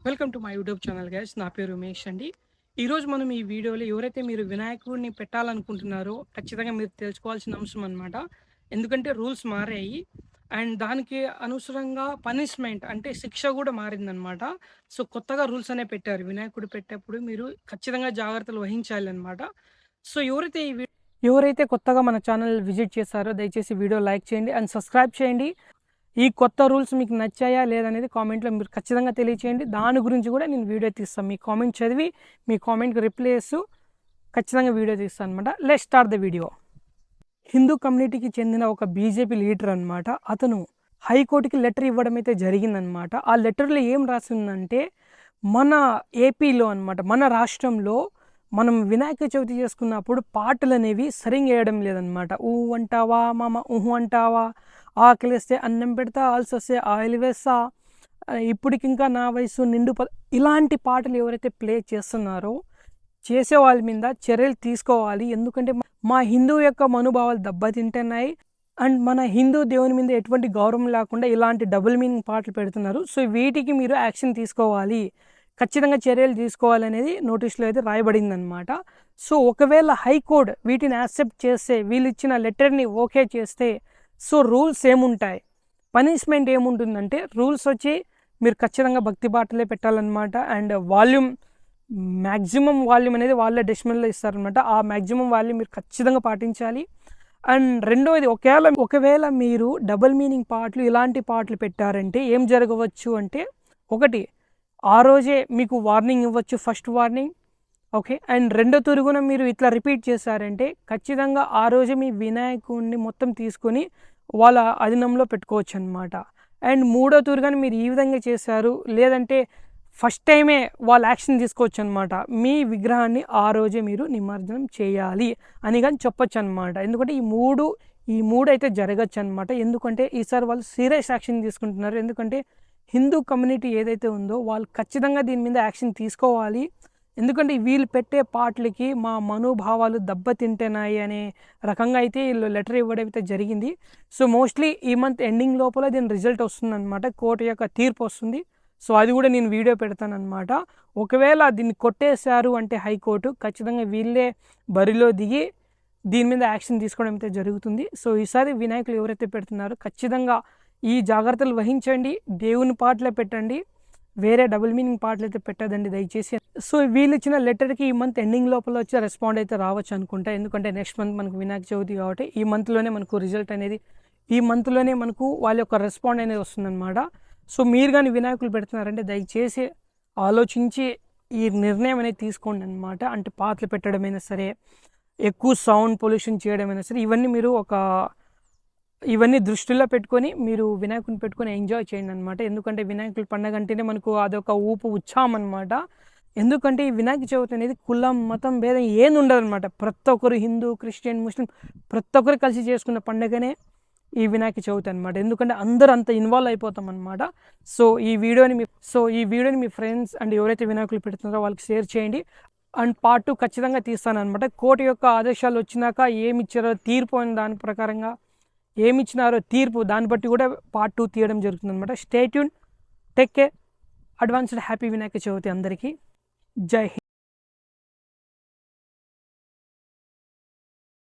Welcome to my YouTube channel guys. నా పేరు ఉమేష్ అండి. ఈరోజు మనం ఈ వీడియోలో ఎవరైతే మీరు వినాయకుడిని పెట్టాలనుకుంటున్నారో ఖచ్చితంగా మీరు తెలుసుకోవాల్సిన అంశం అనమాట. ఎందుకంటే రూల్స్ మారాయి అండ్ దానికి అనుసరంగా పనిష్మెంట్ అంటే శిక్ష కూడా మారిందనమాట. సో కొత్తగా రూల్స్ అనేవి పెట్టారు. వినాయకుడు పెట్టేప్పుడు మీరు ఖచ్చితంగా జాగ్రత్తలు వహించాలి అనమాట. సో ఎవరైతే కొత్తగా మన ఛానల్ విజిట్ చేశారో దయచేసి వీడియో లైక్ చేయండి అండ్ సబ్స్క్రైబ్ చేయండి. ఈ కొత్త రూల్స్ మీకు నచ్చాయా లేదనేది కామెంట్లో మీరు ఖచ్చితంగా తెలియచేయండి. దాని గురించి కూడా నేను వీడియో తీస్తాను. మీ కామెంట్ చదివి మీ కామెంట్కి రిప్లై చేస్తూ ఖచ్చితంగా వీడియో తీస్తాను అనమాట. Let's start the video. Hindu కమ్యూనిటీకి చెందిన ఒక బీజేపీ లీడర్ అనమాట. అతను హైకోర్టుకి లెటర్ ఇవ్వడం అయితే జరిగిందనమాట. ఆ లెటర్లో ఏం రాసిందంటే మన ఏపీలో అనమాట, మన రాష్ట్రంలో మనం వినాయక చవితి చేసుకున్నప్పుడు పాటలు అనేవి సరిగ్గా వేయడం లేదనమాట. ఊ అంటావా మామ, ఊహు అంటావా, ఆకలిస్తే అన్నం పెడతా, ఆల్సొస్తే ఆయిల్ వేస్తా, ఇప్పటికింకా నా వయసు ఇలాంటి పాటలు ఎవరైతే ప్లే చేస్తున్నారో చేసే వాళ్ళ మీద చర్యలు తీసుకోవాలి. ఎందుకంటే మా హిందూ యొక్క మనోభావాలు దెబ్బతింటున్నాయి అండ్ మన హిందూ దేవుని మీద ఎటువంటి గౌరవం లేకుండా ఇలాంటి డబుల్ మీనింగ్ పాటలు పెడుతున్నారు. సో వీటికి మీరు యాక్షన్ తీసుకోవాలి, ఖచ్చితంగా చర్యలు తీసుకోవాలనేది నోటీస్లో అయితే రాయబడిందనమాట. సో ఒకవేళ హైకోర్టు వీటిని యాక్సెప్ట్ చేస్తే, వీళ్ళు ఇచ్చిన లెటర్ని ఓకే చేస్తే, సో రూల్స్ ఏముంటాయి, పనిష్మెంట్ ఏముంటుందంటే రూల్స్ వచ్చి మీరు ఖచ్చితంగా భక్తి పాటలే పెట్టాలన్నమాట. అండ్ మ్యాక్సిమం వాల్యూమ్ అనేది వాళ్ళే డెసిమల్లో ఇస్తారనమాట. ఆ మ్యాక్సిమం వాల్యూమ్ మీరు ఖచ్చితంగా పాటించాలి. అండ్ రెండవది, ఒకవేళ మీరు డబుల్ మీనింగ్ పాటలు ఇలాంటి పాటలు పెట్టారంటే ఏం జరగవచ్చు అంటే, ఒకటి ఆ రోజే మీకు వార్నింగ్ ఇవ్వచ్చు, ఫస్ట్ వార్నింగ్. ఓకే. అండ్ రెండో తిరుగున మీరు ఇట్లా రిపీట్ చేశారంటే ఖచ్చితంగా ఆ రోజే మీ వినాయకుడిని మొత్తం తీసుకొని వాళ్ళ అధీనంలో పెట్టుకోవచ్చు అనమాట. అండ్ మూడో తిరుగున మీరు ఈ విధంగా చేశారు, లేదంటే ఫస్ట్ టైమే వాళ్ళు యాక్షన్ తీసుకోవచ్చు అనమాట. మీ విగ్రహాన్ని ఆ రోజే మీరు నిమజ్జనం చేయాలి అని కానీ చెప్పొచ్చు అనమాట. ఎందుకంటే ఈ మూడు అయితే జరగచ్చు అనమాట. ఎందుకంటే ఈసారి వాళ్ళు సీరియస్ యాక్షన్ తీసుకుంటున్నారు. ఎందుకంటే హిందూ కమ్యూనిటీ ఏదైతే ఉందో వాళ్ళు ఖచ్చితంగా దీని మీద యాక్షన్ తీసుకోవాలి. ఎందుకంటే వీళ్ళు పెట్టే పాటలకి మా మనోభావాలు దెబ్బతింటున్నాయి అనే రకంగా అయితే వీళ్ళు లెటర్ ఇవ్వడం అయితే జరిగింది. సో మోస్ట్లీ ఈ మంత్ ఎండింగ్ లోపల దీని రిజల్ట్ వస్తుంది అనమాట. కోర్టు యొక్క తీర్పు వస్తుంది. సో అది కూడా నేను వీడియో పెడతాను అనమాట. ఒకవేళ దీన్ని కొట్టేశారు అంటే హైకోర్టు, ఖచ్చితంగా వీళ్ళే బరిలో దిగి దీని మీద యాక్షన్ తీసుకోవడం అయితే జరుగుతుంది. సో ఈసారి వినాయకులు ఎవరైతే పెడుతున్నారో ఖచ్చితంగా ఈ జాగ్రత్తలు వహించండి. దేవుని పాటలే పెట్టండి, వేరే డబుల్ మీనింగ్ పాటలు అయితే పెట్టదండి దయచేసి. సో వీళ్ళు ఇచ్చిన లెటర్కి ఈ మంత్ ఎండింగ్ లోపల వచ్చి రెస్పాండ్ అయితే రావచ్చు అనుకుంటా. ఎందుకంటే నెక్స్ట్ మంత్ మనకు వినాయక చవితి కాబట్టి ఈ మంత్లోనే మనకు రిజల్ట్ అనేది, ఈ మంత్లోనే మనకు వాళ్ళ యొక్క రెస్పాండ్ అనేది వస్తుందన్నమాట. సో మీరు కానీ వినాయకులు పెడుతున్నారంటే దయచేసి ఆలోచించి ఈ నిర్ణయం అనేది తీసుకోండి అనమాట. అంటే పాటలు పెట్టడమైనా సరే, ఎక్కువ సౌండ్ పొల్యూషన్ చేయడమైనా సరే, ఇవన్నీ దృష్టిలో పెట్టుకొని మీరు వినాయకుని పెట్టుకొని ఎంజాయ్ చేయండి అనమాట. ఎందుకంటే వినాయకుల పండుగ అంటేనే మనకు అదొక ఉత్సాహం అనమాట. ఎందుకంటే ఈ వినాయక చవితి అనేది కులం మతం భేదం ఏది ఉండదు అనమాట. ప్రతి ఒక్కరు హిందూ, క్రిస్టియన్, ముస్లిం ప్రతి ఒక్కరు కలిసి చేసుకున్న పండుగనే ఈ వినాయక చవితి అనమాట. ఎందుకంటే అందరూ అంత ఇన్వాల్వ్ అయిపోతాం అనమాట. సో ఈ వీడియోని మీ ఫ్రెండ్స్ అండ్ ఎవరైతే వినాయకులు పెడుతున్నారో వాళ్ళకి షేర్ చేయండి. అండ్ పార్ట్ 2 ఖచ్చితంగా తీస్తానమాట. కోర్టు యొక్క ఆదేశాలు వచ్చినాక ఏమి ఇచ్చారో తీర్పు అని దాని ప్రకారంగా ఏమి ఇచ్చినారో తీర్పు దాన్ని బట్టి కూడా పార్ట్ 2 తీయడం జరుగుతుంది అనమాట. Stay tune, take care, advanced happy Vinayaka Chavithi అందరికీ. జై హింద్.